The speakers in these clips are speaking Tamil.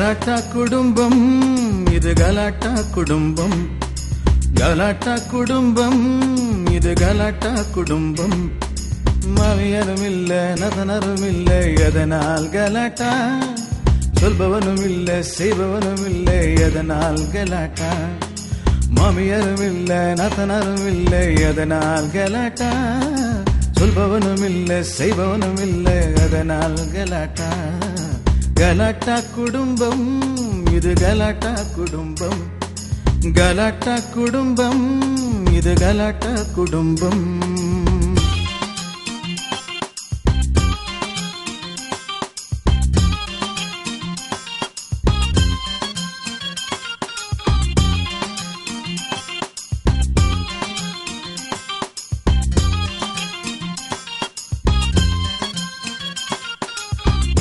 கலாட்டா குடும்பம் இது கலாட்டா குடும்பம். கலாட்டா குடும்பம் இது கலாட்டா குடும்பம். மாமியாரும் இல்ல நதனரும் இல்ல எதனால் கலாட்டா. சொல்பவனும் இல்ல செய்பவனும் இல்லை எதனால் கலாட்டா. மாமியாரும் இல்ல நதனரும் இல்ல எதனால் கலாட்டா. சொல்பவனும் இல்ல செய்பவனும் இல்லை எதனால் கலாட்டா. கலாட்டா குடும்பம் இது கலாட்டா குடும்பம். கலாட்டா குடும்பம் இது கலாட்டா குடும்பம்.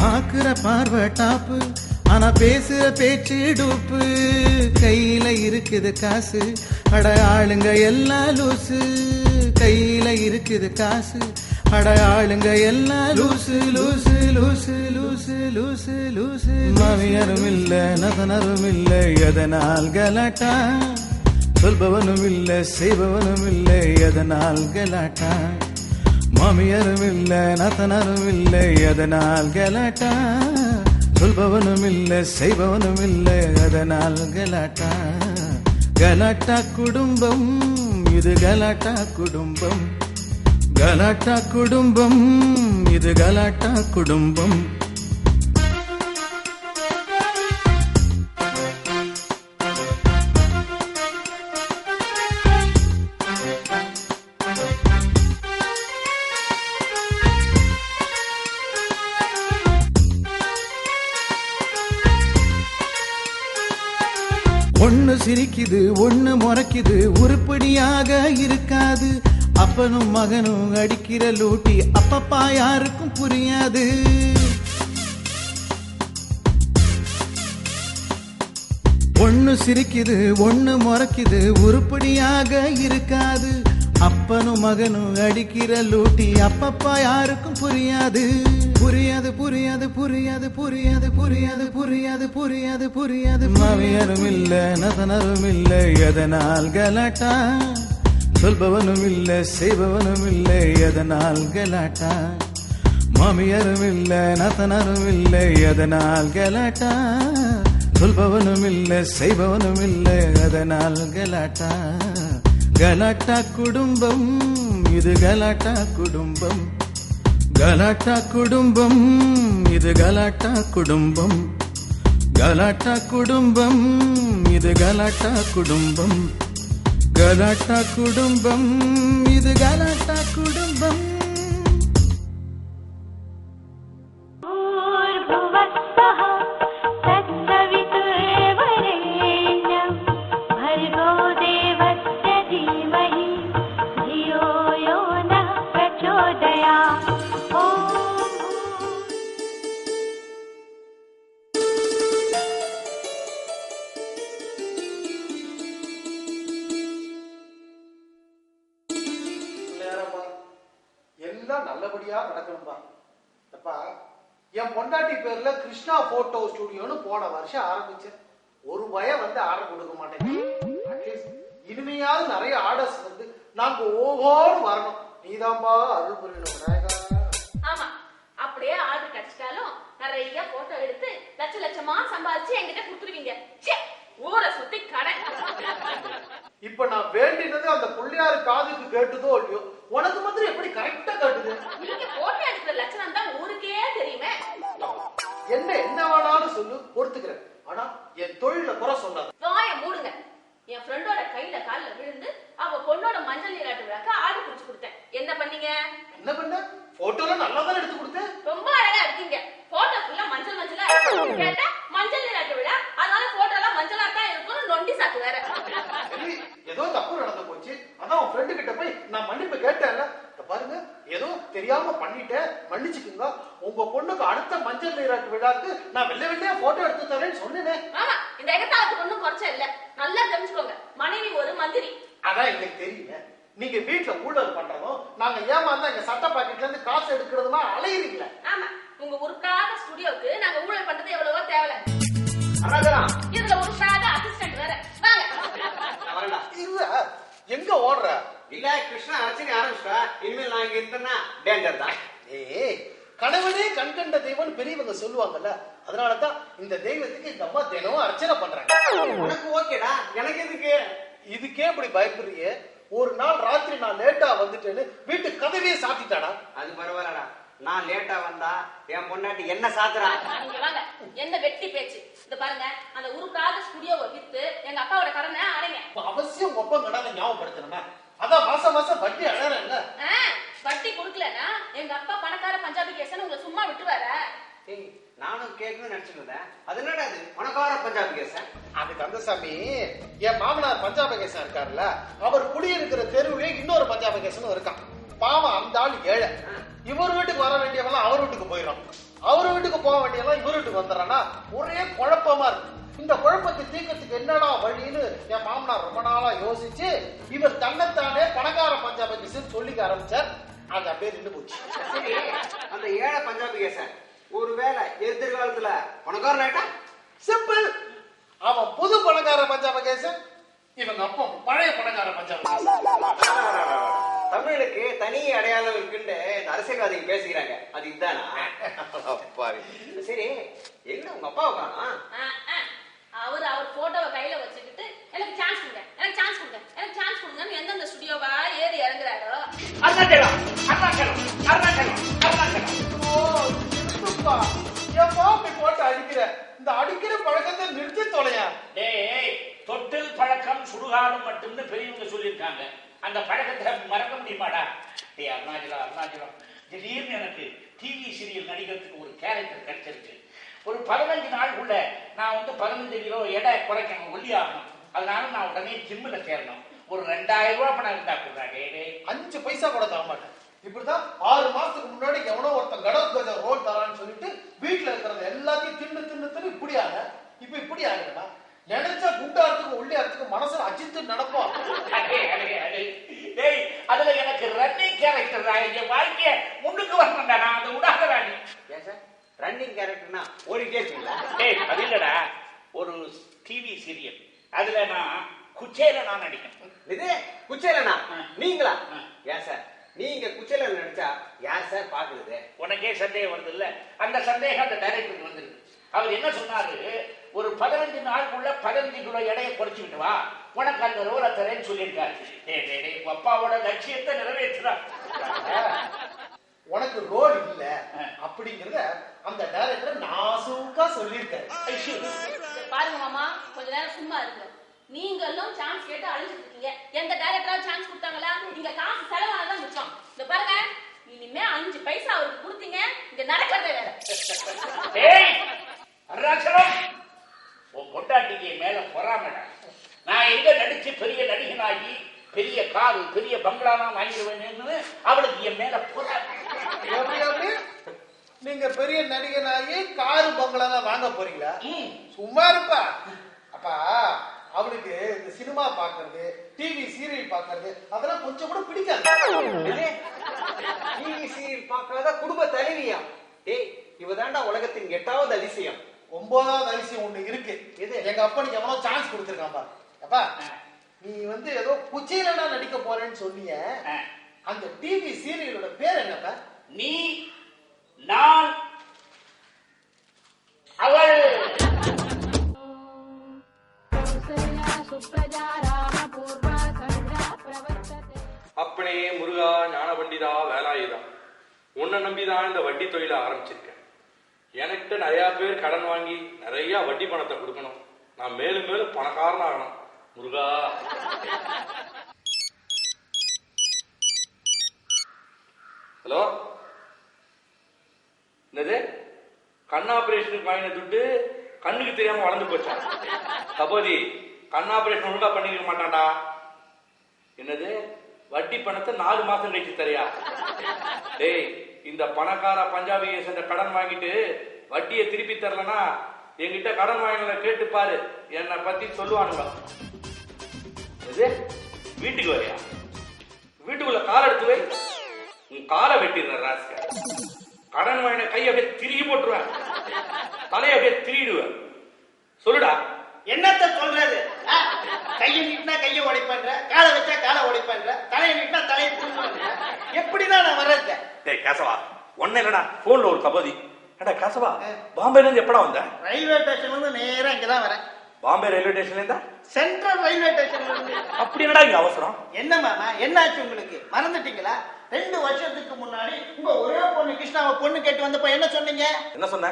பாக்குற பார்வை டாப்பு, ஆனா பேசுற பேச்சு டூப்பு. கையில இருக்குது காசு, அட ஆளுங்க எல்லாம் லூசு. கையில இருக்குது காசு, அட ஆளுங்க எல்லாம் லூசு லூசு லூசு லூசு லூசு லூசு. மாமியாரும் இல்ல நதனரும் இல்ல எதனால் கலாட்டா. சொல்பவனும் இல்ல செய்பவனும் இல்லை எதனால் கலாட்டா. மாமியாரும் இல்ல நதனரும் இல்லை எதனால் கலாட்டா. சொல்பவனும் இல்ல செய்பவனும் இல்லை எதனால் கலாட்டா. கலாட்டா குடும்பம் இது கலாட்டா குடும்பம். கலாட்டா குடும்பம் இது கலாட்டா குடும்பம். ஒண்ணு சிரிக்குது ஒண்ணு முறைக்குது உருப்படியாக இருக்காது. அப்பனும் மகனும் அடிக்கிற லூட்டி அப்பப்பா யாருக்கும் புரியாது. ஒண்ணு சிரிக்குது ஒண்ணு முறைக்குது உருப்படியாக இருக்காது. அப்பனும் மகனும் அடிக்கிற லூட்டி அப்பப்பா யாருக்கும் புரியாது. புரியாது புரியாது புரியாது புரியாது புரியாது புரியாது புரியாது புரியாது. மாமியாரும் இல்ல நதனரும் இல்ல எதனால் கலாட்டா. சொல்பவனும் இல்ல செய்பவனும் இல்லை எதனால் கலாட்டா. மாமியாரும் இல்ல நதனரும் இல்லை எதனால் கலாட்டா. சொல்பவனும் இல்ல செய்பவனும் இல்லை எதனால் கலாட்டா. கலாட்டா குடும்பம் இது கலாட்டா குடும்பம். கலாட்டா குடும்பம் இது கலாட்டா குடும்பம். கலாட்டா குடும்பம் இது கலாட்டா குடும்பம். கலாட்டா குடும்பம் இது கலாட்டா குடும்பம். நல்லபடியா நடக்கணும்பா. என் பொண்டாட்டி பேர்ல கிருஷ்ணா போட்டோ ஸ்டுடியோன்னு போன வருஷம் ஆரம்பிச்சேன். ஒரு பயம் வந்து ஆர்டர் கொடுக்க மாட்டேன். இனிமையாவது நிறைய ஆர்டர்ஸ் வந்து நாங்க ஓஹோன்னு வரணும். நீதான்பா அருள் புரியணும். ஆமா, அப்படியே ஆர்டர் கிடைச்சிட்டாலும் நிறைய போட்டோ எடுத்து லட்ச லட்சமா சம்பாதிச்சு என்கிட்ட கொடுத்துருவீங்க. ஊரை சுத்தி கடை. இப்ப நான் வேண்டினது அந்த பிள்ளையாரு காதுக்கு கேட்டுதோ இல்லையோ, உனக்கு மாத்திரம் எப்படி கரெக்டா கேட்டுது? நீங்க போட்டோ எடுக்கிற லட்சணம் தான் ஊருக்கே தெரியுமே. என்ன வேணாலும் சொல்லு, பொறுத்துக்கிறேன். ஆனா என் தொழில குறை சொல்லாத. வாய மூடுங்க. என் ஃப்ரெண்டோட கையில காலில் விழுந்து அவ பொண்ணோட மஞ்சள் நீராட்டு விழாக்க ஆடு குடிச்சு கொடுத்தேன். என்ன பண்ணீங்க? என்ன பண்ண? போட்டோல நல்லா தான் எடுத்து கொடுத்தேன். ரொம்ப அழகா இருக்கீங்க. போட்டோ ஃபுல்லா மஞ்சள் மஞ்சளா கேட்டா மஞ்சள் நீராட்டு விழா, அதனால போட்டோலாம் மஞ்சளா தான் இருக்கும்னு நொண்டி சாக்கு வேற. ஏதோ தப்பு நடந்து போச்சு. அதான் உன் ஃப்ரெண்டு கிட்ட போய் நான் மன்னிப்பு கேட்டேன்ல. பாருங்க, ஏதோ தெரியாம பண்ணிட்டேன், மன்னிச்சுக்குங்க. உங்க பொண்ணுக்கு அடுத்த மஞ்சள் நீராட்டு விழாக்கு நான் வெள்ளை வெள்ளையா போட்டோ எடுத்து தரேன்னு சொன்னேனே. ஆமா, இந்த எகத்தாளுக்கு ஒண்ணும் குறைச்ச இல்ல. நல்லா தெரிஞ்சுக்கோங்க, மனைவி ஒரு மந்திரி. அதான் எனக்கு தெரியல. நீங்க வீட்டுல ஊழல் பண்றதும் நாங்க ஏமாந்தா எங்க சட்ட பாக்கெட்ல இருந்து காசு எடுக்கிறதுமா அலையுறீங்களா? ஆமா, உங்க உருக்காத ஸ்டுடியோக்கு நாங்க ஊழல் பண்றது எவ்வளவோ தேவை. இதுல ஒரு சாக அசிஸ்டன்ட் வேற. வாங்க. இல்ல எங்க ஓடுற? இல்ல கிருஷ்ணா அர்ச்சனை ஆரம்பிச்சா இனிமேல் நான் இங்க இருந்தேன்னா டேஞ்சர் தான். ஏய், கணவனே கண்கண்ட தெய்வம்னு பெரியவங்க சொல்லுவாங்கல்ல, அதனாலதான் இந்த தெய்வத்துக்கு இந்த அம்மா தினமும் அர்ச்சனை பண்றாங்க. உனக்கு ஓகேடா, எனக்கு எதுக்கு? இதுக்கே இப்படி பயப்படுறியே? ஒரு நாள் ராத்திரி நான் லேட்டா வந்துட்டேன்னு வீட்டு கதவையே சாத்திட்டானா? அது பரவாயில்லடா, நான் லேட்டா வந்தா என் பொண்டாட்டி என்ன சாத்துறா? நீங்க வாங்க. என்ன வெட்டி பேச்சு? இந்த பாருங்க, அந்த உருப்படாத ஸ்டுடியோவை வித்து எங்க அப்பாவோட கடனை அடைங்க. அவசியம் ஒப்பம் கடனை ஞாபகப்படுத்தணுமா? அதான் மாசம் மாசம் வட்டி அழறேன்ல. வட்டி கொடுக்கலன்னா எங்க அப்பா பணக்கார பஞ்சாபி கேசன் உங்களை சும்மா விட்டுருவாரா? ஏய், நானும் கேட்கணும்னு நினைச்சிட்டு இருந்தேன். அது என்னடா அது பணக்கார பஞ்சாபி கேசன்? அது கந்தசாமி, என் மாமனார் பஞ்சாப கேசன் இருக்காருல்ல, அவர் குடியிருக்கிற தெருவிலே இன்னொரு பஞ்சாப கேசனும் இருக்கான். பாவம், அந்த ஆள் ஏழை. இவர் வீட்டுக்கு வர வேண்டியவெல்லாம் அவர் வீட்டுக்கு போயிடும், அவர் வீட்டுக்கு போக வேண்டியவெல்லாம் இவர் வீட்டுக்கு வந்துடுறான்னா ஒரே குழப்பமா இருக்கு. இந்த குழப்பத்தை தீர்க்கறதுக்கு என்னடா வழின்னு என் மாமனார் ரொம்ப நாளா யோசிச்சு இவர் தன்னைத்தானே பணக்கார பஞ்சாப கேசன் சொல்லிக்க ஆரம்பிச்சார். அது அப்படியே நின்று போச்சு. சரி, அந்த ஏழை பஞ்சாபி கேசன் ஒருவேளை எதிர்காலத்துல பணக்காரன் ஆயிட்டா? சிம்பிள், அவன் புது பணக்கார பஞ்சாப கேசன், இவங்க அப்பா பழைய பணக்கார பஞ்சாப கேசன். தமிழுக்கு தனி அடையாளம் இருக்குன்னு இந்த அரசியல்வாதிகள் பேசுகிறாங்க, அது இதுதானா? சரி, எங்க உங்க அப்பாவை காணோம்? அவர் போட்டோவை கையில வச்சுக்கிட்டு எனக்கு சான்ஸ் கொடுங்க, எனக்கு சான்ஸ் கொடுங்க, எனக்கு சான்ஸ் கொடுங்கன்னு எந்தெந்த ஸ்டுடியோவா ஏறி இறங்குறாரோ. போட்டு அடிக்கிற இந்த அடிக்கிற பழக்கத்தை நிறுத்தி தொலையா? தொட்டில் பழக்கம் சுடுகாடும் மட்டும்னு பெரியவங்க சொல்லியிருக்காங்க. அந்த பழக்கத்தை மறக்க முடியுமாடா? அருணாச்சலம், திடீர்னு எனக்கு டிவி சீரியல் நடிக்கிறதுக்கு ஒரு கேரக்டர் கிடைச்சிருக்கு. ஒரு 15 நாளுக்குள்ள நான் 15 கிலோ எடை குறைக்கணும், ஒல்லியாகணும். அதனால நான் உடனே ஜிம்ல சேரணும். ஒரு 2000 ரூபாய் பணம் இருந்தா கொடுறாங்க. 5 பைசா கூட தர மாட்டேன். இப்படிதான் 6 மாசத்துக்கு முன்னாடி எவனோ ஒருத்தன் கடவுள் ரோல் தரான்னு சொல்லிட்டு வீட்டுல இருக்கிறது எல்லாத்தையும் தின்னு இப்படியாக இப்ப இப்படி ஆகிடா. நினைச்சா குண்டாரத்துக்கு ஒல்லியாரத்துக்கு மனசுல அஜித்து நடப்போம். அதுல எனக்கு ரன்னிங் கேரக்டர் என் வாழ்க்கைய முன்னுக்கு வரணும்டா. நான் அதை விடாதடா. நீ ஏன் சார் ரன்னிங் கேரக்டர்னா ஓடிட்டே இருக்கீங்களா? அது இல்லடா, ஒரு டிவி சீரியல், அதுல நான் குச்சேல நான் நடிக்கணும். இது குச்சேலனா நீங்களா? ஏன் சார் நீங்க குச்சேல நடிச்சா யார் சார் பாக்குறது? உனக்கே சந்தேகம் வருது இல்ல? அந்த சந்தேகம் அந்த டைரக்டருக்கு வந்துருக்கு. அவர் என்ன சொன்னாரு, ஒரு 15 நாளுக்குள்ள 15 கிலோ எடையை குறைச்சுக்கிட்டு வா, உனக்கு அந்த ரோலை தரேன்னு சொல்லியிருக்காரு. அப்பாவோட லட்சியத்தை நிறைவேற்றுறா. உனக்கு ரோல் இல்ல அப்படிங்கறத அந்த டைரக்டர் நாசூக்கா சொல்லியிருக்காரு. பாருங்க மாமா, கொஞ்ச நேரம் சும்மா இருக்கு. நீங்களும் சான்ஸ் கேட்டு அழிஞ்சிட்டு இருக்கீங்க. எந்த டைரக்டராவது சான்ஸ் கொடுத்தாங்களா? நீங்க காசு செலவானதான் மிச்சம். இந்த பாருங்க, இனிமே 5 பைசா அவருக்கு கொடுத்தீங்க, இங்க நடக்கிறதே வேற. அருணாச்சலம், உன் பொண்டாட்டிக்கு மேல பொறாமடா. நான் எங்க நடிச்சு பெரிய நடிகனாகி பெரிய காரு பெரிய பங்களாலாம் வாங்கிடுவேன்னு அவளுக்கு என் மேல பொறாம. நீங்க பெரிய நடிகனாகி காரு பங்களாலாம் வாங்க போறீங்களா? சும்மா இருப்பா. அப்பா அவளுக்கு இந்த சினிமா பாக்குறது, டிவி சீரியல் பாக்குறது அதெல்லாம் கொஞ்சம் கூட பிடிக்காது. டிவி சீரியல் பார்க்காத குடும்ப தலைவியா? டேய், இவதாண்டா உலகத்தின் 8வது அதிசயம். 9வது அதிசயம் ஒண்ணு இருக்கு. இது எங்க அப்பனுக்கு எவ்வளவு சான்ஸ் கொடுத்திருக்காம்பா. அப்பா, நீ ஏதோ குச்சேலனா நடிக்க போறேன்னு சொன்னீங்க. அந்த டிவி சீரியலோட பேர் என்னப்பா? நீ, நான், அவள். அப்பனே முருகா, ஞான பண்டிதா, வேலாயுதா, உன்னை நம்பிதான் இந்த வட்டி தொழில ஆரம்பிச்சிருக்கேன். எனக்கிட்ட நிறைய பேர் கடன் வாங்கி நிறைய வட்டி பணத்தை கொடுக்கணும். நான் மேலும் மேலும் பணக்காரன் ஆகணும். முருகா. ஹலோ, என்னது? கண் ஆபரேஷனுக்கு வாங்கின துட்டு கண்ணுக்கு தெரியாம வளர்ந்து போச்சா? சபோதி, கண் ஆபரேஷன் ஒழுங்கா பண்ணிருக்க மாட்டான்டா. என்னது? வட்டி பணத்தை 4 மாசம் கழிச்சு தரியா? டேய், இந்த பணக்கார பஞ்சாபி சேர்ந்த கடன் வாங்கிட்டு வட்டியை திருப்பி தரலனா என்கிட்ட கடன் வாங்கின கேட்டு பாரு, என்னை பத்தி சொல்லுவானுங்க. இது வீட்டுக்கு வரையா? வீட்டுக்குள்ள கால் எடுத்து வை, உன் காலை வெட்டிடுற ராஸ்க. கடன் வாங்கின கையை அப்படியே திருகி போட்டுருவேன், தலையை அப்படியே திருடுவேன். சொல்லுடா. என்னத்த சொல்றது? கையை நீட்டினா கையை உடைப்பேன்ற, காலை வச்சா காலை உடைப்பேன்ற, தலையை நீட்டினா தலையை புடுங்குவேன்ற. எப்படிதான் நான் வர்றது? டேய் கேசவா, ஒன்னும் இல்லடா, போன்ல ஒரு கபோதி. ஏடா கேசவா, பாம்பேல இருந்து எப்படா வந்த? ரயில்வே ஸ்டேஷன்ல இருந்து நேரா இங்கதான் வரேன். பாம்பே ரயில்வே ஸ்டேஷன்ல இருந்தா? சென்ட்ரல் ரயில்வே ஸ்டேஷன்ல இருந்து. அப்படி என்னடா இங்க அவசரம்? என்ன மாமா, என்னாச்சு உங்களுக்கு? மறந்துட்டீங்களா? 2 வருஷத்துக்கு முன்னாடி உங்க ஒரே பொண்ணு கிருஷ்ணாவை பொண்ணு கேட்டு வந்தப்ப என்ன சொன்னீங்க? என்ன சொன்ன?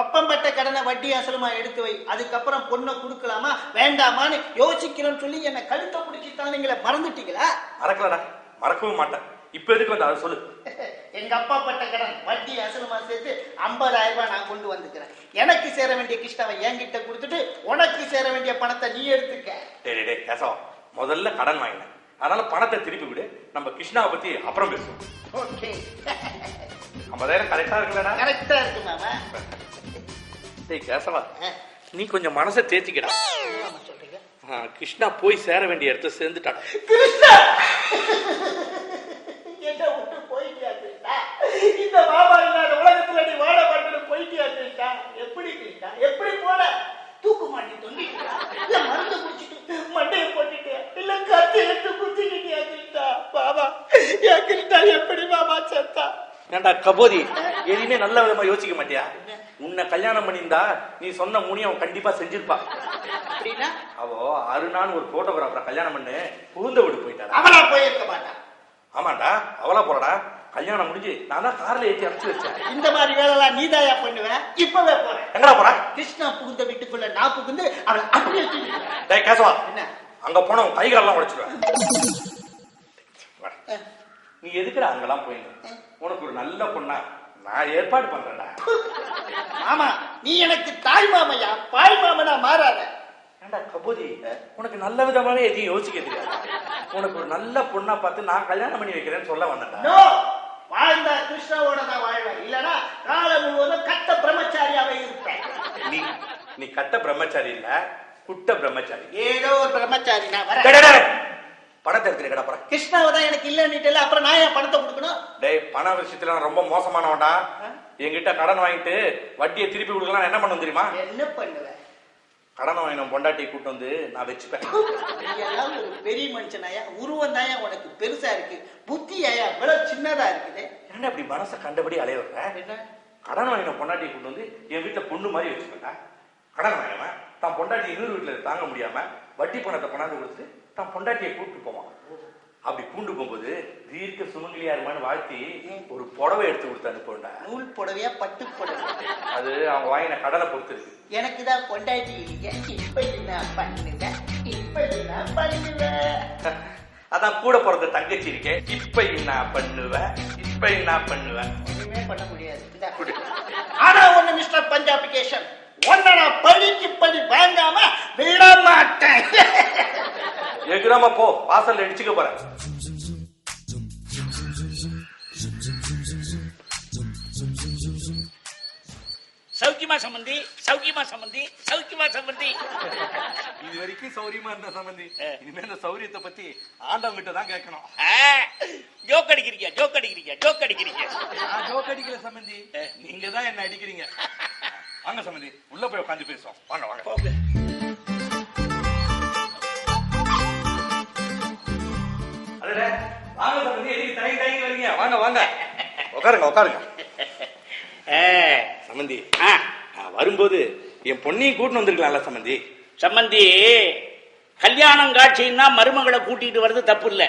ஒப்பம்பட்ட கடனை வட்டி அசலுமா எடுத்து வை, அதுக்கப்புறம் பொண்ணை கொடுக்கலாமா வேண்டாமான்னு யோசிக்கிறேன்னு சொல்லி என்ன கழுத்தை பிடிச்சிட்டான். நீங்களே மறந்துட்டீங்களா? மறக்கலடா, மறக்கவும் மாட்டேன். இப்ப எதுக்கு வந்து அதை சொல்லு. எங்க அப்பா பட்ட கடன் வட்டி அசலுமா சேர்த்து 50,000 ரூபாய் நான் கொண்டு வந்துக்கிறேன். எனக்கு சேர வேண்டிய கிருஷ்ணாவை என்கிட்ட கொடுத்துட்டு உனக்கு சேர வேண்டிய பணத்தை நீ எடுத்துக்க. டேய் டேய் கேசவா, முதல்ல கடன் வாங்கினேன், அதனால பணத்தை திருப்பி விடு. நம்ம கிருஷ்ணாவை பத்தி அப்புறம் பேசுவோம். ஓகே, 50,000 கரெக்டா இருக்குல்லடா? கரெக்டா இருக்கு மாமா. டேய் கேசவா, நீ கொஞ்சம் மனசை தேத்திக்கடா. கிருஷ்ணா போய் சேர வேண்டிய இடத்த சேர்ந்துட்டான். கிருஷ்ணா என்ன விட்டு போயிட்டியா கிருஷ்ணா? இந்த பாபா இல்லாத உலகத்துல நீ வாழ மாட்டேன்னு போயிட்டியா கிருஷ்ணா? எப்படி கிருஷ்ணா, எப்படி போன? தூக்கு மாட்டி தொங்கிட்டியா, இல்ல மருந்து குடிச்சிட்டு மண்டையை போட்டுட்டியா, இல்ல கத்தி எடுத்து குத்திக்கிட்டியா கிருஷ்ணா? பாபா, என் கிருஷ்ணா எப்படி பாபா செத்தா? ஏண்டா கபோதி, எதுவுமே நல்ல விதமா யோசிக்க மாட்டியா? உன்னை கல்யாணம் பண்ணியிருந்தா நீ சொன்ன முனி அவன் கண்டிப்பா செஞ்சிருப்பா. அப்படின்னா அவோ அருணான்னு ஒரு போட்டோகிராஃபரை கல்யாணம் பண்ணு புகுந்த வீடு போயிட்டாடா. அவனா போயிருக்க மாட்டான். ஆமாண்டா, அவளா போறடா. கல்யாணம் முடிஞ்சு நான் தான் கார்ல ஏற்றி அனுப்பிச்சு வச்சேன். இந்த மாதிரி வேலைலாம் நீதாயா பண்ணுவேன்? இப்பவே போறேன். எங்கடா போற? கிருஷ்ணா புகுந்த வீட்டுக்குள்ள நான் புகுந்து அவளை அப்படியே தூக்கிடுவேன். டேய் கேசவா, என்ன? அங்க போன உன் கைகாலெல்லாம் உடைச்சிடுவேன். நீ எதுக்குடா அங்கெல்லாம் போயின்னு? உனக்கு ஒரு நல்ல பொண்ணா நான் ஏற்பாடு பண்றேன்டா. ஆமா, நீ எனக்கு தாய் மாமையா, பாய் மாமனா மாறாத. ஏண்டா கபோதி, உனக்கு நல்ல விதமாவே எதையும் யோசிக்க தெரியாது. உனக்கு ஒரு நல்ல பொண்ணா பார்த்து நான் கல்யாணம் பண்ணி வைக்கிறேன்னு சொல்ல வந்தேன்டா. நோ, வாழ்ந்தா கிருஷ்ணாவோட தான் வாழ்வேன், இல்லனா காலம் முழுவதும் கட்ட பிரம்மச்சாரியாவே இருப்பேன். நீ கட்ட பிரம்மச்சாரி இல்ல, குட்ட பிரம்மச்சாரி. ஏதோ ஒரு பிரம்மச்சாரி நான் வரேன். பணத்தை எடுத்துட்டு போற. கிருஷ்ணாவை தான் எனக்கு இல்லன்னுட்டு, அப்புறம் நான் ஏன் பணத்தை கொடுக்கணும்? டேய், பண விஷயத்துல நான் ரொம்ப மோசமானவன்டா. என்கிட்ட கடன் வாங்கிட்டு வட்டியை திருப்பி கொடுக்கலாம் என்ன பண்ண தெரியுமா? என்ன பண்ணுவேன்? கடன் வாங்கின பொண்டாட்டி கூட்டு வந்து நான் வச்சுப்பேன். எல்லாம் ஒரு பெரிய மனுஷனாயா, உருவம் தாயா உனக்கு பெருசா இருக்கு, புத்தி ஆயா இவ்வளவு சின்னதா இருக்குது. என்ன இப்படி மனசை கண்டபடி அலைய என்ன? கடன் வாங்கின பொண்டாட்டியை கூட்டு வந்து என் வீட்டுல பொண்ணு மாதிரி வச்சுப்பேன். கடன் வாங்கினவன் தான் பொண்டாட்டி இன்னொரு வீட்டுல தாங்க முடியாம வட்டி பணத்தை கொண்டாந்து கொடுத்து தான் பொண்டாட்டியை கூப்பிட்டு போவான். அப்படி கூண்டு போகும்போது தீர்க்க சுமங்கலியா இருமான்னு வாழ்த்தி ஒரு புடவை எடுத்து கொடுத்து அனுப்பா. நூல் புடவையா பட்டு புடவை? அது அவங்க வாங்கின கடனை பொறுத்து இருக்கு. எனக்கு தான் பொண்டாட்டி இல்லைங்க, இப்ப என்ன பண்ணுங்க, இப்ப என்ன பண்ணுவேன்? அதான் கூட பிறந்த தங்கச்சி இருக்கேன், இப்ப என்ன பண்ணுவேன், இப்ப என்ன பண்ணுவேன்? ஒண்ணுமே பண்ண முடியாது. ஆனா ஒண்ணு மிஸ்டர் பஞ்சாபிகேஷன், ஒன்ன நான் பழிக்கு பழி வாங்காம விட மாட்டேன். எகிராம போ, வாசல்ல அடிச்சுக்க போறேன். சௌக்கியமா சம்பந்தி, சௌக்கியமா சம்பந்தி, சௌக்கியமா சம்பந்தி. இது வரைக்கும் சௌரியமா இருந்த சம்பந்தி, இனிமே இந்த சௌரியத்தை பத்தி ஆண்டவங்கிட்ட தான் கேட்கணும். ஜோக் அடிக்கிறீங்க, ஜோக் அடிக்கிறீங்க, ஜோக் அடிக்கிறீங்க. ஜோக் அடிக்கல சம்பந்தி, நீங்க தான் என்ன அடிக்கிறீங்க. வாங்க சம்பந்தி, உள்ள போய் உட்காந்து பேசுவோம். வாங்க வாங்க. வாங்க சம்பந்தி, எதுக்கு தயங்கி தயங்கி வரீங்க? வாங்க வாங்க, உட்காருங்க உட்காருங்க. சம்பந்தி, வரும்போது என் பொண்ணையும் கூட்டின்னு வந்திருக்கலாம்ல சம்பந்தி. சம்பந்தி, கல்யாணம் காட்சின்னா மருமகளை கூட்டிட்டு வர்றது தப்பு இல்ல.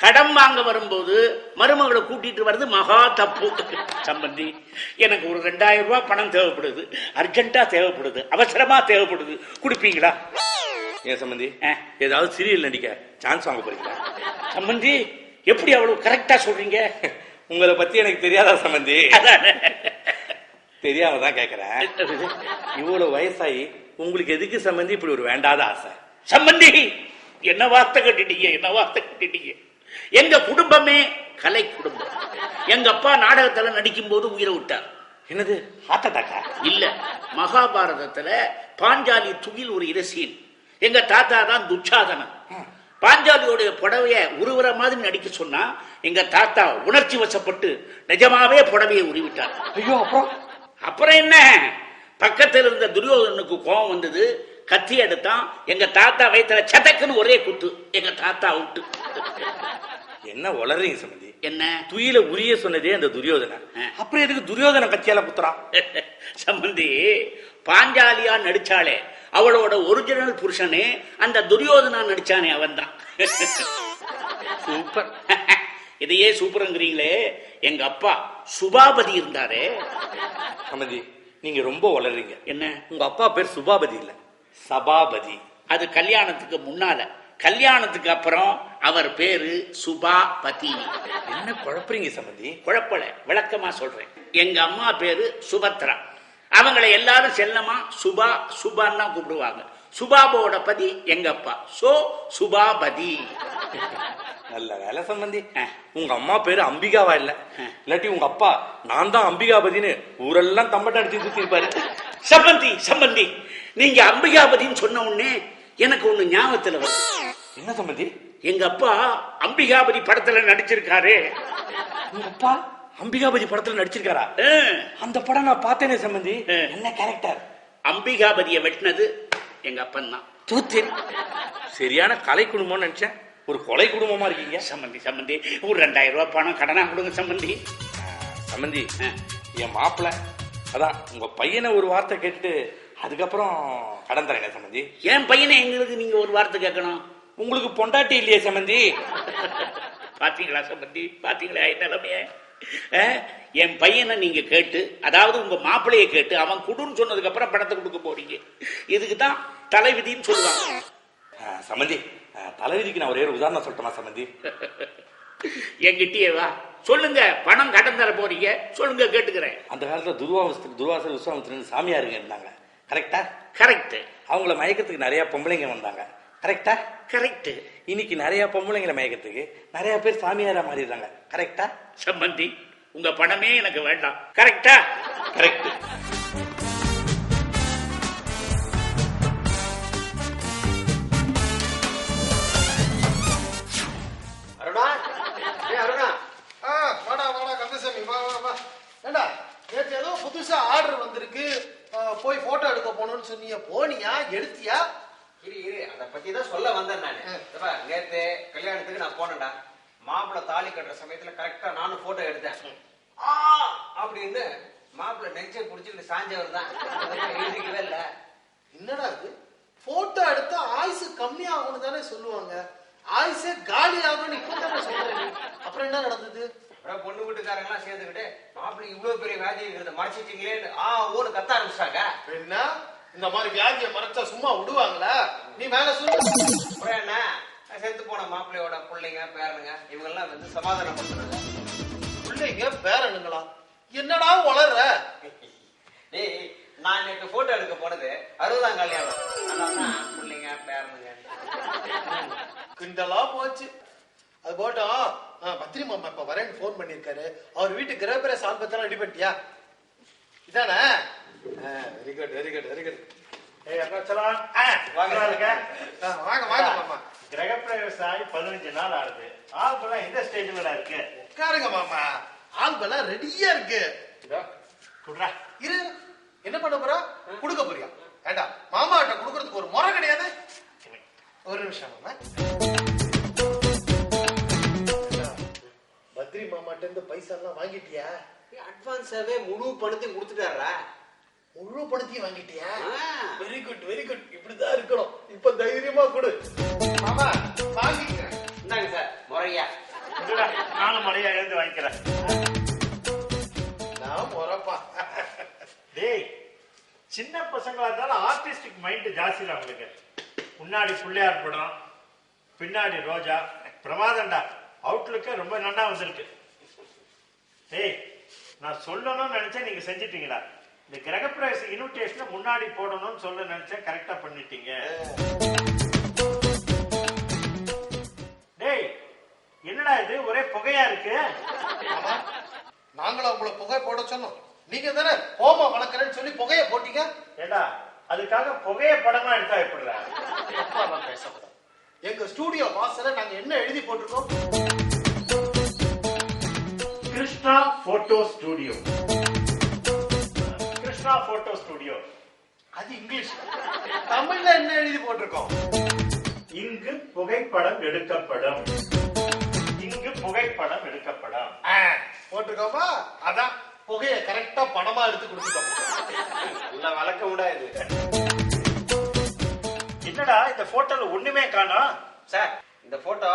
கடன் வாங்க வரும்போது மருமகளை கூட்டிட்டு வர்றது மகா தப்பு. சம்பந்தி, எனக்கு ஒரு 2000 ரூபாய் பணம் தேவைப்படுது, அர்ஜென்டா தேவைப்படுது, அவசரமா தேவைப்படுது, கொடுப்பீங்களா? ஏன் சம்பந்தி, ஏதாவது சீரியல் நடிக்க சான்ஸ் வாங்க போறீங்களா? சம்பந்தி, எப்படி அவ்வளவு கரெக்டா சொல்றீங்க? உங்களை பத்தி எனக்கு தெரியாதா சம்பந்தி? தெரியாம தான் கேக்குறேன். இவ்வளவு வயசாயி உங்களுக்கு எதுக்கு சம்பந்தி இப்படி ஒரு வேண்டாத ஆசை? சம்பந்தி, என்ன வார்த்தை கட்டிட்டீங்க, என்ன வார்த்தை கட்டிட்டீங்க. எங்க குடும்பமே கலை குடும்பம். எங்க அப்பா நாடகத்துல நடிக்கும் போது உயிரை விட்டார். என்னது, ஹார்ட் அட்டாக்கா? இல்ல, மகாபாரதத்துல பாஞ்சாலி துகில் ஒரு இரசியன். எங்க தாத்தா தான் துச்சாதனன். பாஞ்சாலியோடைய புடவைய உருவற மாதிரி நடிக்க சொன்னா எங்க தாத்தா உணர்ச்சி வசப்பட்டு நிஜமாவே புடவையை உருவிட்டார். ஐயோ, அப்புறம் அப்புறம் என்ன, பக்கத்தில் இருந்த துரியோதனுக்கு கோபம் வந்தது, கத்தி எடுத்தான், எங்க தாத்தா வயித்துல சதக்குன்னு ஒரே குத்து, எங்க தாத்தா விட்டு. என்ன வளர்றீங்க சம்பந்தி? என்ன துயில உரிய சொன்னதே அந்த துரியோதனன், அப்புறம் எதுக்கு துரியோதன கத்தியால குத்துறான்? சம்பந்தி, பாஞ்சாலியா நடிச்சாலே அவளோட ஒரிஜினல் புருஷனே அந்த துரியோதனா நடிச்சானே அவன் தான். சூப்பர். இதையே சூப்பருங்கிறீங்களே, எங்க அப்பா சுபாபதி இருந்தாரே. சம்பந்தி, நீங்க ரொம்ப வளர்றீங்க. என்ன? உங்க அப்பா பேர் சுபாபதி இல்ல, சபாபதி. அது கல்யாணத்துக்கு முன்னால. கல்யாணத்துக்கு அப்புறம் அவர் பேரு சுபாபதி. என்ன குழப்பறீங்க சம்பந்தி? குழப்பல, விளக்கமா சொல்றேன். எங்க அம்மா பேரு சுபத்ரா. அவங்களை எல்லாரும் செல்லமா சுபா சுபான்னு தான் கூப்பிடுவாங்க. சுபாபோட பதி எங்க அப்பா, சோ சுபாபதி. நல்ல வேலை சம்பந்தி, உங்க அம்மா பேரு அம்பிகாவா இல்ல? இல்லாட்டி உங்க அப்பா நான் தான் அம்பிகாபதினு ஊரெல்லாம் தம்பட்ட அடிச்சு சுத்தி இருப்பாரு. சம்பந்தி சம்பந்தி, நீங்க அம்பிகாபதின்னு சொன்ன உடனே எனக்கு ஒண்ணு ஞாபகத்துல வருது. என்ன சம்பந்தி? எங்க அப்பா அம்பிகாபதி படத்துல நடிச்சிருக்காரு. உங்க அப்பா அம்பிகாபதி படத்துல நடிச்சிருக்காரா? அந்த படம் நான் பார்த்தேனே சம்பந்தி. என்ன கேரக்டர்? அம்பிகாபதியை வெட்டினது எங்க அப்பன் தான். தூத்தேன். சரியான கலை குடும்பம்னு நினைச்சேன், ஒரு கொலை குடும்பமா இருக்கீங்க. சம்பந்தி சம்பந்தி, ஒரு 2000 ரூபாய் பணம் கடனா கொடுங்க சம்பந்தி. சம்பந்தி, என் மாப்பிள்ள அதான் உங்க பையனை ஒரு வார்த்தை கேட்டு அதுக்கப்புறம் கடன் தரேங்க சம்பந்தி. என் பையனை எங்களுக்கு நீங்க ஒரு வார்த்தை கேட்கணும். உங்களுக்கு பொண்டாட்டி இல்லையே சம்பந்தி? பாத்தீங்களா சம்பந்தி, பாத்தீங்களா நிலைமைய? என் பையனை நீங்க கேட்டு, அதாவது உங்க மாப்பிள்ளைய கேட்டு அவன் குடுன்னு சொன்னதுக்கு அப்புறம் பணத்தை கொடுக்க போறீங்க. இதுக்குதான் தலைவிதின்னு சொல்லுவாங்க. சம்பந்தி, தலைவிதிக்கு நான் ஒரே ஒரு உதாரணம் சொல்லட்டுமா சம்பந்தி? என்கிட்டயே வா, சொல்லுங்க. பணம் கடன் தர போறீங்க, சொல்லுங்க, கேட்டுக்கிறேன். அந்த காலத்துல துர்வாசர் விஸ்வாமித்திரன் சாமியாருங்க இருந்தாங்க, கரெக்டா? கரெக்ட். அவங்கள மயக்கத்துக்கு நிறைய பொம்பளைங்க வந்தாங்க, கரெக்டா? கரெக்ட். இன்னைக்கு நிறைய பொம்பளைங்களை மயக்கத்துக்கு நிறைய பேர் சாமியாரா மாறிடுறாங்க, கரெக்டா? சம்பந்தி, உங்க பணமே எனக்கு வேண்டாம், கரெக்டா? கரெக்ட். அருணா, அருணா, வாடா வாடா கந்தசாமி, வா வா வா. ஏண்டா, நேற்று ஏதோ புதுசா ஆர்டர் வந்திருக்கு, போய் போட்டோ எடுக்க போகணும்னு சொன்னீங்க, போனியா? எடுத்தியா? இரு அத பத்தி தான் சொல்ல வந்தேன் நானு. நேத்து கல்யாணத்துக்கு நான் போனேன்டா. மாப்பிள்ள தாலி கட்டுற சமயத்துல கரெக்டா நானும் போட்டோ எடுத்தேன். அப்படின்னு மாப்பிள்ள நெஞ்சை புடிச்சுட்டு சாஞ்சவர் தான், எழுதிக்கவே இல்ல. என்னடா இது, போட்டோ எடுத்தா ஆயுசு கம்மியாகும்னு தானே சொல்லுவாங்க, ஆயுசே காலி ஆகும்னு இப்ப தானே சொல்றேன். அப்புறம் என்ன நடந்தது? அப்புறம் பொண்ணு வீட்டுக்காரங்க எல்லாம் சேர்ந்துக்கிட்டு மாப்பிள்ளை இவ்வளவு பெரிய வியாதி இருக்கிறத மறைச்சிட்டீங்களேன்னு ஓடு கத்த ஆரம்பிச்சாங்க. என்ன, இந்த மாதிரி வியாதியை மறைச்சா சும்மா விடுவாங்களா? நீ மேல சொல்லு. அப்புறம் என்ன, செத்து போன மாப்பிள்ளையோட பிள்ளைங்க பேரனுங்க இவங்க எல்லாம் வந்து சமாதானம் பண்றாங்க. பிள்ளைங்க பேரனுங்களா? என்னடா வளர்ற? டேய், நான் நேற்று போட்டோ எடுக்க போனது 60ஆம் கல்யாணம். அதான் பிள்ளைங்க பேரனுங்க. கிண்டலா போச்சு. அது போட்டோம். பத்ரி மாமா இப்ப வரேன்னு போன் பண்ணிருக்காரு. அவர் வீட்டு கிரகப்பிரவேச ஆல்பத்தெல்லாம் ரெடி பண்ணிட்டியா? இதானே? Very good very good very good. வாங்க வாங்க வாங்க மாமா. கிரகப்பிரவேசம் ஆகி 15 நாள் ஆகுது. ஆல்பெல்லாம் எந்த ஸ்டேஜ்ல இருக்கு? உட்காருங்க மாமா, ஆல்பெல்லாம் ரெடியா இருக்கு. குடுறா. இரு, என்ன பண்ண போறா? குடுக்க போறியா? ஏண்டா, மாமா கிட்ட குடுக்கறதுக்கு ஒரு முறை கிடையாது? ஒரு நிமிஷம் மாமா. பத்ரி மாமாட்ட இருந்து பைசா எல்லாம் வாங்கிட்டியா? அட்வான்ஸாவே முழு பணத்தையும் கொடுத்துட்டாரா? முழு பணத்தையும் வாங்கிட்டியா? Very good very good. இப்படிதான் இருக்கணும். இப்ப தைரியமா கொடு மாமா. வாங்கிக்கிறேன். இந்தாங்க சார், முறையா. நானும் மழையா எழுந்து வாங்கிக்கிறேன். நான் முறைப்பா. டேய், சின்ன பசங்களா இருந்தாலும் ஆர்டிஸ்டிக் மைண்ட் ஜாஸ்தி தான் உங்களுக்கு. முன்னாடி பிள்ளையார் படம், பின்னாடி ரோஜா, பிரமாதண்டா. அவுட்லுக்க ரொம்ப நல்லா வந்திருக்கு. டேய், நான் சொல்லணும்னு நினைச்சேன், நீங்க செஞ்சிட்டீங்களா? இந்த கிரகப்பிரவேச இன்விடேஷனை முன்னாடி போடணும்னு சொல்ல நினைச்சேன், கரெக்டா பண்ணிட்டீங்க. டேய், என்னடா இது ஒரே புகையா இருக்கு? நாங்களும் உங்களை புகை போட சொன்னோம், நீங்க தானே ஹோம வளர்க்கறேன்னு சொல்லி புகைய போட்டீங்க. ஏண்டா, அதுக்காக புகைய படமா எடுத்தா எப்படிடா? பேசக்கூடாது. எங்க ஸ்டூடியோ வாசல நாங்க என்ன எழுதி போட்டிருக்கோம்? Krishna photo studio. Krishna Krishna photo studio. அது இங்கிலீஷ். தமிழ்ல என்ன எழுதி போட்டிருக்கோம்? இங்கு புகைப்படம் எடுக்கப்படும். இங்கு புகைப்படம் எடுக்கப்படும் போட்டிருக்கோமா? அதான் புகைய கரெக்டா படமா எடுத்து கொடுத்துட்டோம். உள்ள வழக்க முடியாது. என்னடா இந்த போட்டோல ஒண்ணுமே காணோம்? சார் இந்த போட்டோ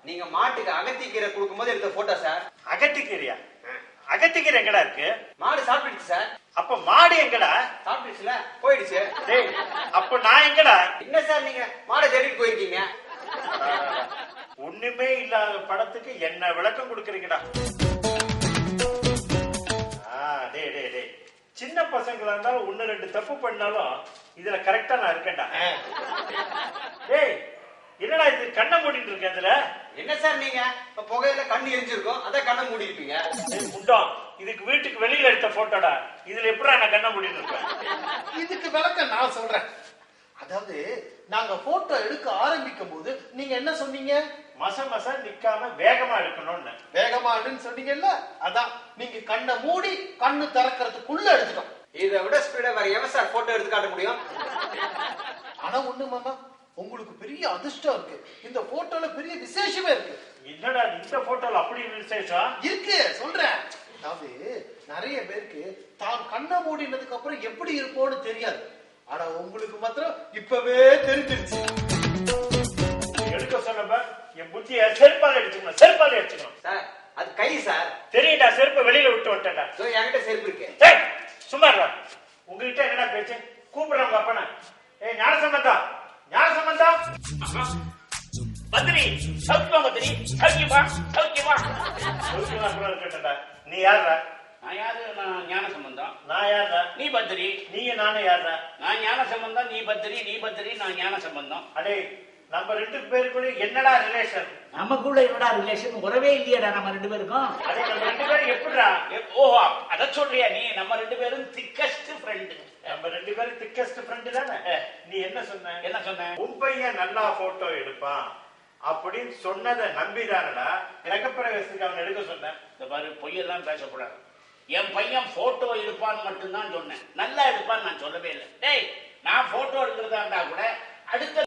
நீங்க மாட்டுக்கு அகத்திக்கீரை கொடுக்கும்போது எடுத்த போட்டோ சார். அகத்திக்கீரையா? அகத்திக்கீரை எங்கடா இருக்கு? மாடு சாப்பிட்டுச்சு சார். அப்ப மாடு எங்கடா? சாப்பிட்டுச்சுல போயிடுச்சு. டேய், அப்ப நான் எங்கடா? என்ன சார் நீங்க மாடை தேடிட்டு போயிருக்கீங்க? ஒண்ணுமே இல்லாத படத்துக்கு என்ன விளக்கம் கொடுக்கறீங்கடா? டேய் டேய் டேய், சின்ன பசங்களா இருந்தாலும் ஒன்னு ரெண்டு தப்பு பண்ணாலும் இதுல கரெக்டா நான் இருக்கேன்டா. டேய், என்னடா இது கண்ணை மூடிட்டு இருக்கேன் இதுல? என்ன சார் நீங்க புகையில கண்ணு எரிஞ்சிருக்கும் அதான் கண்ணை மூடி இருப்பீங்க. முண்டம், இதுக்கு வீட்டுக்கு வெளியில எடுத்த போட்டோடா. இதுல எப்படா நான் கண்ணை மூடிட்டு இருப்பேன்? இதுக்கு விளக்கம் நான் சொல்றேன். அதாவது நாங்க போட்டோ எடுக்க ஆரம்பிக்கும் போது நீங்க என்ன சொன்னீங்க? மச மச நிக்காம வேகமா எடுக்கணும்னு. வேகமாடுன்னு சொன்னீங்கல்ல, அதான் நீங்க கண்ணை மூடி கண்ணு திறக்கிறதுக்குள்ள எடுத்துட்டோம். இதை விட ஸ்பீடா வேற எவன் சார் போட்டோ எடுத்து காட்ட முடியும்? ஆனா ஒண்ணு மாமா, உங்களுக்கு பெரிய அதிர்ஷ்டம் இருக்கு. இந்த போட்டோல பெரிய விசேஷமே இருக்கு. என்னடா இந்த போட்டோல அப்படி விசேஷம் இருக்கு, சொல்றேன். அதாவது நிறைய பேருக்கு தான் கண்ணை மூடினதுக்கு அப்புறம் எப்படி இருப்போம்னு தெரியாது. ஆனா உங்களுக்கு மாத்திரம் இப்பவே தெரிஞ்சிருச்சு. எடுக்க சொன்னப்ப என் புத்திய செருப்பால அடிச்சுக்கணும், செருப்பால அடிச்சுக்கணும். சார் அது கை சார். தெரியுடா, செருப்பை வெளியில விட்டு விட்டேன்டா. என்கிட்ட செருப்பு இருக்கு. ஏய், சும்மா இருடா. உங்ககிட்ட என்னடா பேச்சு? கூப்பிடுறாங்க அப்பனா. ஏய் ஞான சம்பந்தம், ஞான சம்பந்தம். பத்ரி, சௌக்கியமா பத்ரி? சௌக்கியமா? சௌக்கியமா? சொல்லுங்க அப்புறம் இருக்கட்டா. நீ யாரா? நான் யாரு? நான் ஞான சம்பந்தம். நான் யாரா? நீ பத்ரி. நீங்க நானே யாரா? நான் ஞான சம்பந்தம், நீ பத்ரி. நீ பத்ரி, நான் ஞான சம்பந்தம். அடே, நம்ம ரெண்டு பேருக்குள்ள என்னடா ரிலேஷன்? நமக்குள்ள என்னடா ரிலேஷன்? உறவே இல்லையடா நம்ம ரெண்டு பேருக்கும். அடே, நம்ம ரெண்டு பேரும் எப்படிடா? ஓஹோ, அத சொல்றியா நீ? நம்ம ரெண்டு பேரும் திக்கஸ்ட் ஃப்ரெண்ட். நம்ம ரெண்டு பேரும் திக்கஸ்ட் ஃப்ரெண்ட் தானே? நீ என்ன சொன்ன? என்ன சொன்ன? உன் பையன் நல்லா போட்டோ எடுப்பான் அப்படின்னு சொன்னதை நம்பிதானடா கிரகப்பிரவேசத்துக்கு அவன் எடுக்க சொன்னேன். இந்த பாரு, பொய்யெல்லாம் பேசக்கூடாது. என் பையன் போட்டோ எடுப்பான்னு மட்டும்தான் சொன்னேன். நல்லா எடுப்பான்னு நான் சொல்லவே இல்லை. டேய், நான் போட்டோ எடுக்கிறதா இருந்தா கூட அடுத்த